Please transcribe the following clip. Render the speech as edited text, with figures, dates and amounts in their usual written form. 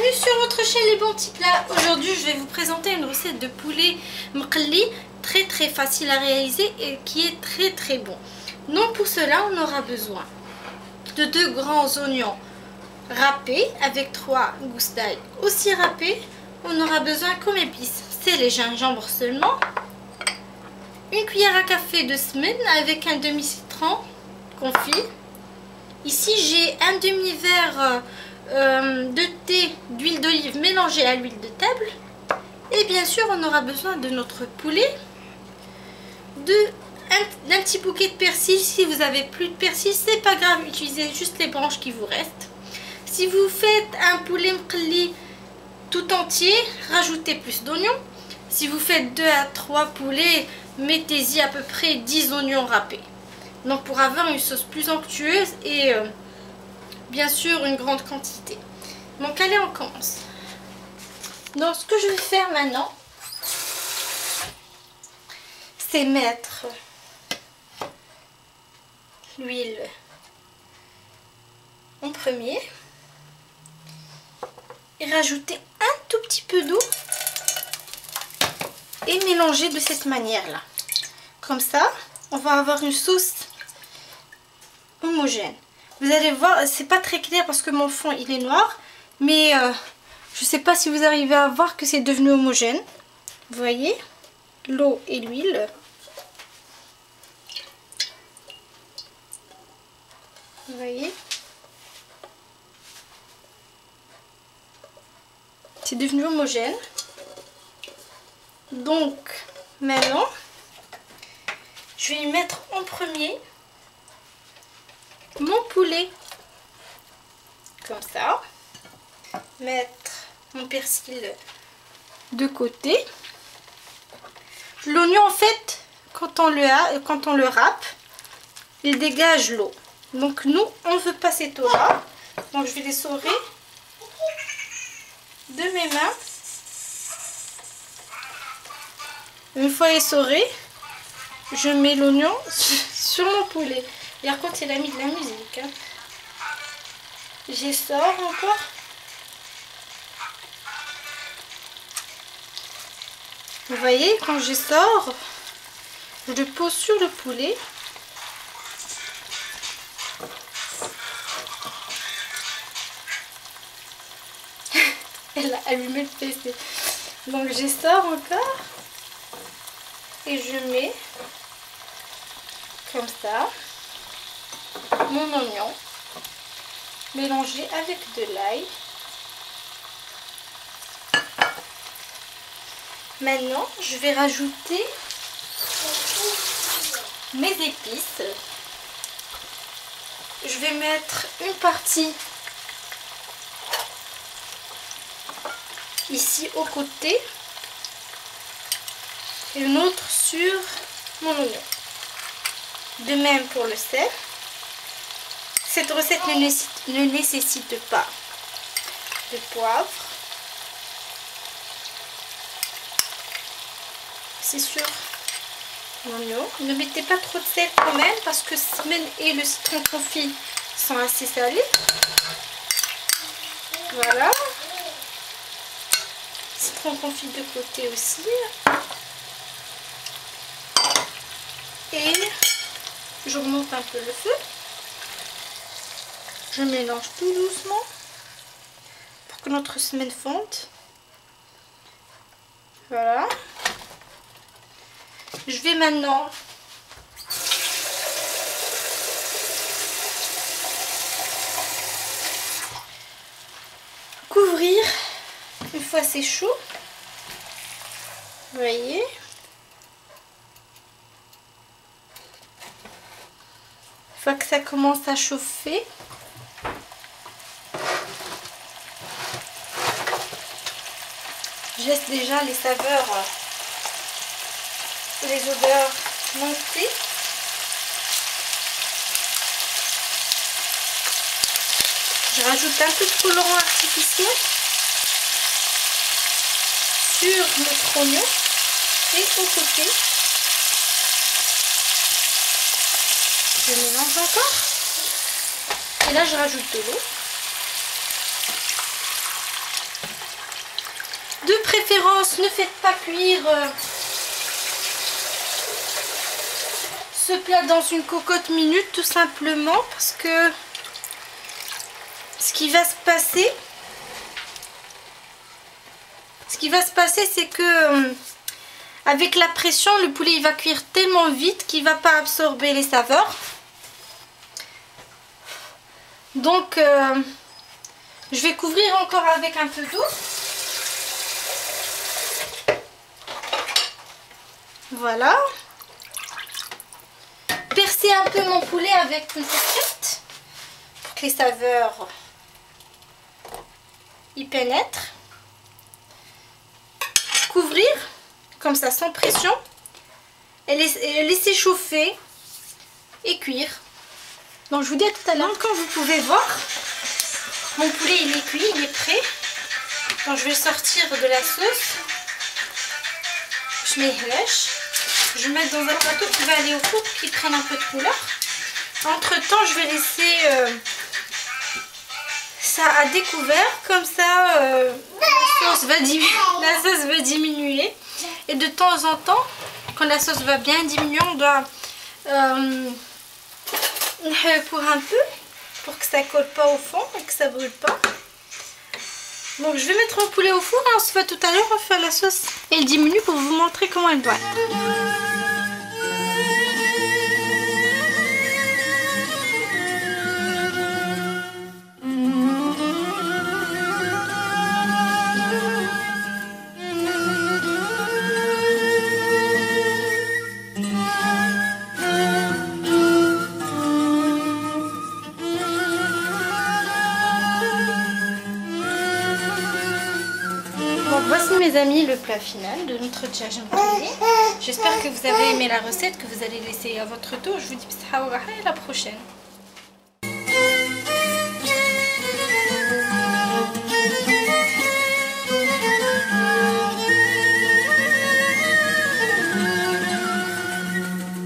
Bienvenue sur votre chaîne Les Bons Petits Plats. Aujourd'hui je vais vous présenter une recette de poulet mqelli très facile à réaliser et qui est très bon. Donc pour cela on aura besoin de 2 grands oignons râpés avec 3 gousses d'ail aussi râpées. On aura besoin comme épices, c'est les gingembre seulement, une cuillère à café de semaine avec un demi-citron confit. Ici j'ai un demi-verre de thé d'huile d'olive mélangée à l'huile de table. Et bien sûr on aura besoin de notre poulet, d'un petit bouquet de persil. Si vous avez plus de persil, c'est pas grave, utilisez juste les branches qui vous restent. Si vous faites un poulet mqelli tout entier, rajoutez plus d'oignons. Si vous faites 2 à 3 poulets, mettez-y à peu près 10 oignons râpés. Donc pour avoir une sauce plus onctueuse et bien sûr une grande quantité. Donc allez, on commence. Donc ce que je vais faire maintenant, c'est mettre l'huile en premier et rajouter un tout petit peu d'eau et mélanger de cette manière là. Comme ça on va avoir une sauce homogène. Vous allez voir, c'est pas très clair parce que mon fond il est noir, mais je sais pas si vous arrivez à voir que c'est devenu homogène. Vous voyez l'eau et l'huile. Vous voyez, c'est devenu homogène. Donc maintenant je vais y mettre en premier mon poulet, comme ça, mettre mon persil de côté. L'oignon en fait quand on le râpe, il dégage l'eau, donc nous on veut pas cette eau là, donc je vais les saurer de mes mains. Une fois essoré, je mets l'oignon sur mon poulet. Et par contre, il a mis de la musique. Hein. J'essore encore. Vous voyez, quand j'essore, je le pose sur le poulet. Elle a allumé le PC. Donc j'essore encore. Et je mets comme ça mon oignon mélangé avec de l'ail. Maintenant je vais rajouter mes épices. Je vais mettre une partie ici au côté et une autre sur mon oignon. De même pour le sel. Cette recette ne nécessite pas de poivre. C'est sur l'oignon. Ne mettez pas trop de sel quand même parce que semaine et le citron confit sont assez salés. Voilà. Citron confit de côté aussi. Et je remonte un peu le feu. Je mélange tout doucement pour que notre semaine fonde. Voilà. Je vais maintenant couvrir une fois c'est chaud. Vous voyez. Une fois que ça commence à chauffer, je laisse déjà les saveurs, les odeurs monter. Je rajoute un peu de colorant artificiel sur notre oignon et au côté. Je mélange encore. Et là je rajoute de l'eau. préférence, ne faites pas cuire ce plat dans une cocotte minute, tout simplement parce que ce qui va se passer, c'est que avec la pression, le poulet il va cuire tellement vite qu'il va pas absorber les saveurs. Donc je vais couvrir encore avec un peu d'eau. Voilà. Percer un peu mon poulet avec une fourchette pour que les saveurs y pénètrent. Couvrir comme ça sans pression et laisser chauffer et cuire. Donc je vous dis à tout à l'heure. Comme vous pouvez voir, mon poulet il est cuit, il est prêt. Donc je vais sortir de la sauce. Je mets lèche. Je vais mettre dans un plateau qui va aller au four pour qu'il prenne un peu de couleur. Entre temps, je vais laisser ça à découvert. Comme ça, la sauce va diminuer. Et de temps en temps, quand la sauce va bien diminuer, on doit pour un peu, pour que ça colle pas au fond et que ça brûle pas. Donc je vais mettre mon poulet au four et on se voit tout à l'heure, on va faire la sauce. Elle diminue pour vous montrer comment elle doit être. Voici mes amis le plat final de notre djaj mqli. J'espère que vous avez aimé la recette, que vous allez l'essayer à votre tour. Je vous dis bisous et à la prochaine.